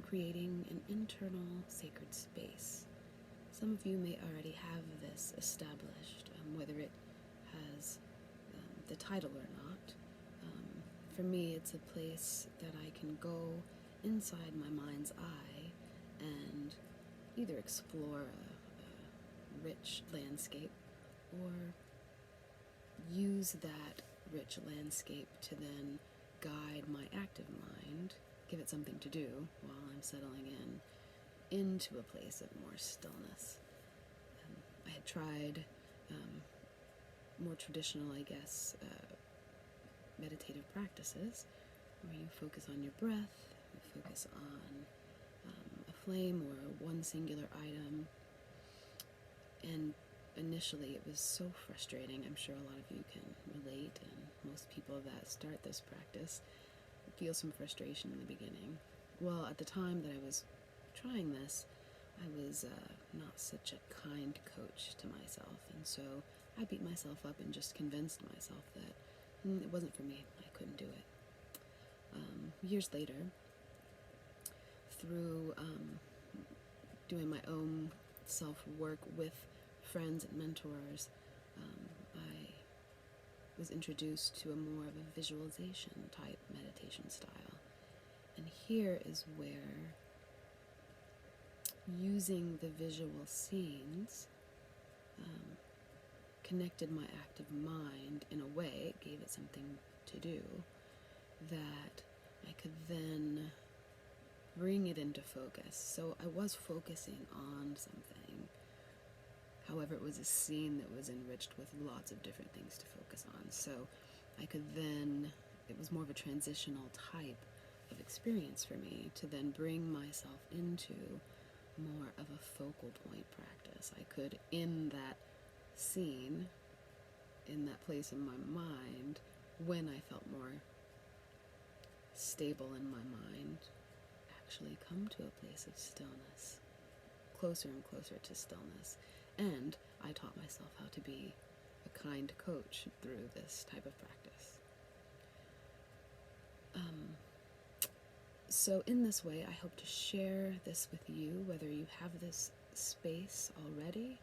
creating an internal sacred space. Some of you may already have this established, whether it has the title or not. For me, it's a place that I can go inside my mind's eye and either explore a rich landscape or use that rich landscape to then guide my active mind, give it something to do while I'm settling into a place of more stillness. I had tried more traditional, I guess, meditative practices where you focus on your breath, you focus on a flame or one singular item. And initially it was so frustrating. I'm sure a lot of you can relate, and most people that start this practice feel some frustration in the beginning. Well, at the time that I was trying this, I was not such a kind coach to myself, and so I beat myself up and just convinced myself that it wasn't for me. I couldn't do it. Years later, through doing my own self-work with friends and mentors, I was introduced to a more of a visualization type meditation style. And here is where using the visual scenes connected my active mind in a way, it gave it something to do, that I could then bring it into focus. So I was focusing on something. However, it was a scene that was enriched with lots of different things to focus on. So I could then, it was more of a transitional type of experience for me to then bring myself into more of a focal point practice. I could, in that scene, in that place in my mind, when I felt more stable in my mind, actually come to a place of stillness, closer and closer to stillness. And I taught myself how to be a kind coach through this type of practice. So in this way, I hope to share this with you, whether you have this space already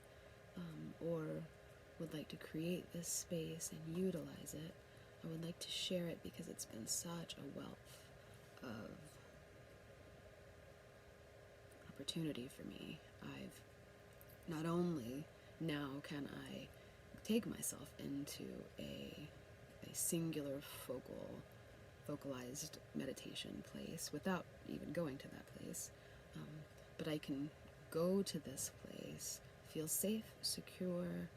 or would like to create this space and utilize it. I would like to share it because it's been such a wealth of opportunity for me. I've not only now can I take myself into a singular focalized meditation place without even going to that place, but I can go to this place, feel safe, secure,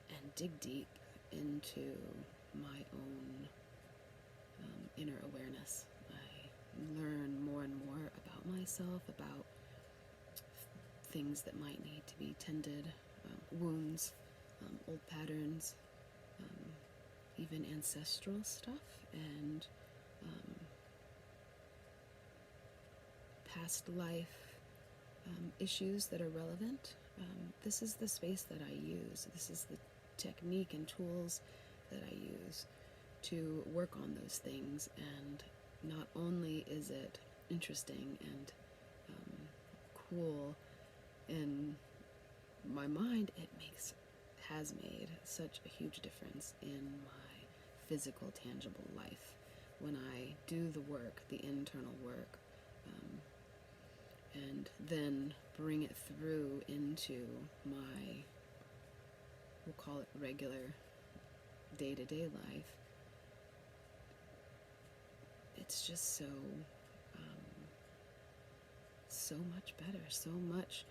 and dig deep into my own inner awareness. I learn more and more about myself, about things that might need to be tended, wounds, old patterns, even ancestral stuff, and past life issues that are relevant. This is the space that I use. This is the technique and tools that I use to work on those things. And not only is it interesting and cool in my mind, it has made such a huge difference in my physical, tangible life. When I do the work, the internal work, and then bring it through into my, we'll call it regular day-to-day life, it's just so much better, so much.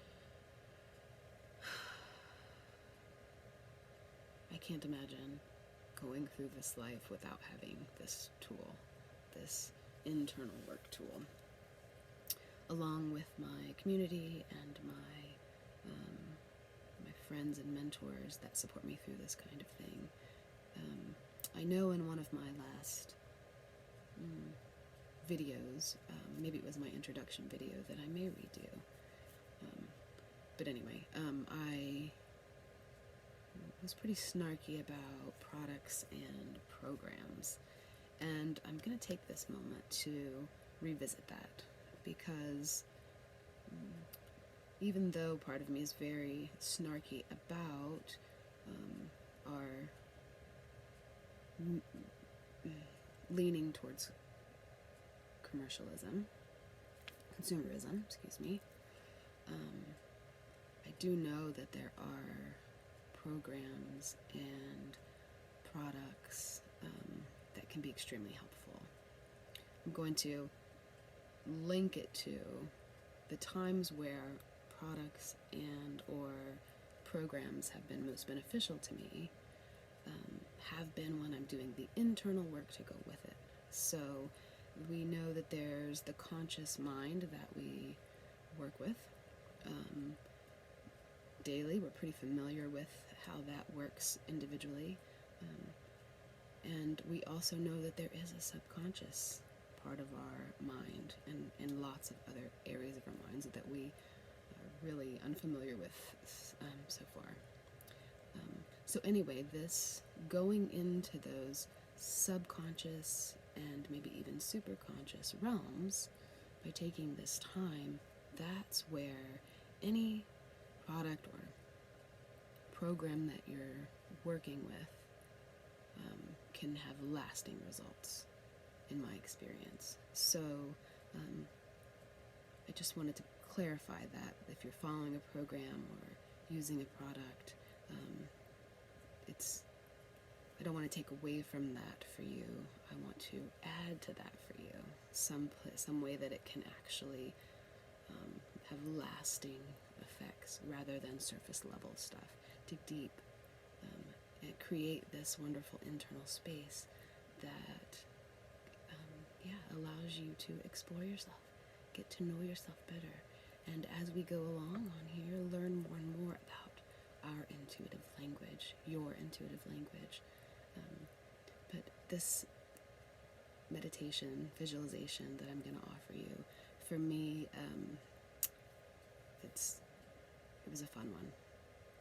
I can't imagine going through this life without having this tool, this internal work tool, along with my community and my friends and mentors that support me through this kind of thing. I know in one of my last videos, maybe it was my introduction video that I may redo, but anyway, I was pretty snarky about products and programs, and I'm going to take this moment to revisit that, because even though part of me is very snarky about our leaning towards consumerism, excuse me, I do know that there are programs and products that can be extremely helpful. I'm going to link it to the times where products and or programs have been most beneficial to me, have been when I'm doing the internal work to go with it. So we know that there's the conscious mind that we work with daily. We're pretty familiar with how that works individually. And we also know that there is a subconscious part of our mind and lots of other areas of our minds that we are really unfamiliar with so far. So anyway, this going into those subconscious and maybe even superconscious realms by taking this time, that's where any product or program that you're working with can have lasting results, in my experience. So I just wanted to clarify that if you're following a program or using a product, I don't want to take away from that for you. I want to add to that for you, some way that it can actually have lasting effects rather than surface level stuff. Dig deep and create this wonderful internal space that allows you to explore yourself, get to know yourself better, and as we go along on here, learn more and more about our intuitive language, your intuitive language. But this meditation, visualization that I'm going to offer you, for me, it was a fun one.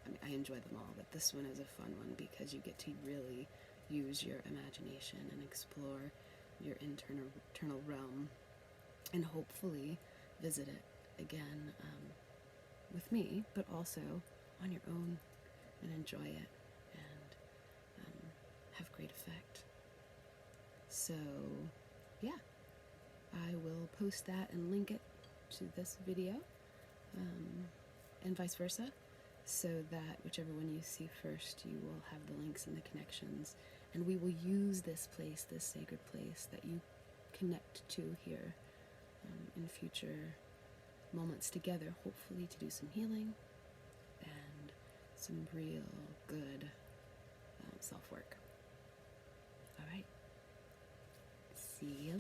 I mean, I enjoy them all, but this one is a fun one because you get to really use your imagination and explore your internal realm, and hopefully visit it again with me, but also on your own, and enjoy it and have great effect. So yeah, I will post that and link it to this video, and vice versa, so that whichever one you see first, you will have the links and the connections, and we will use this place, this sacred place that you connect to here in future moments together, hopefully to do some healing and some real good self-work. All right. See you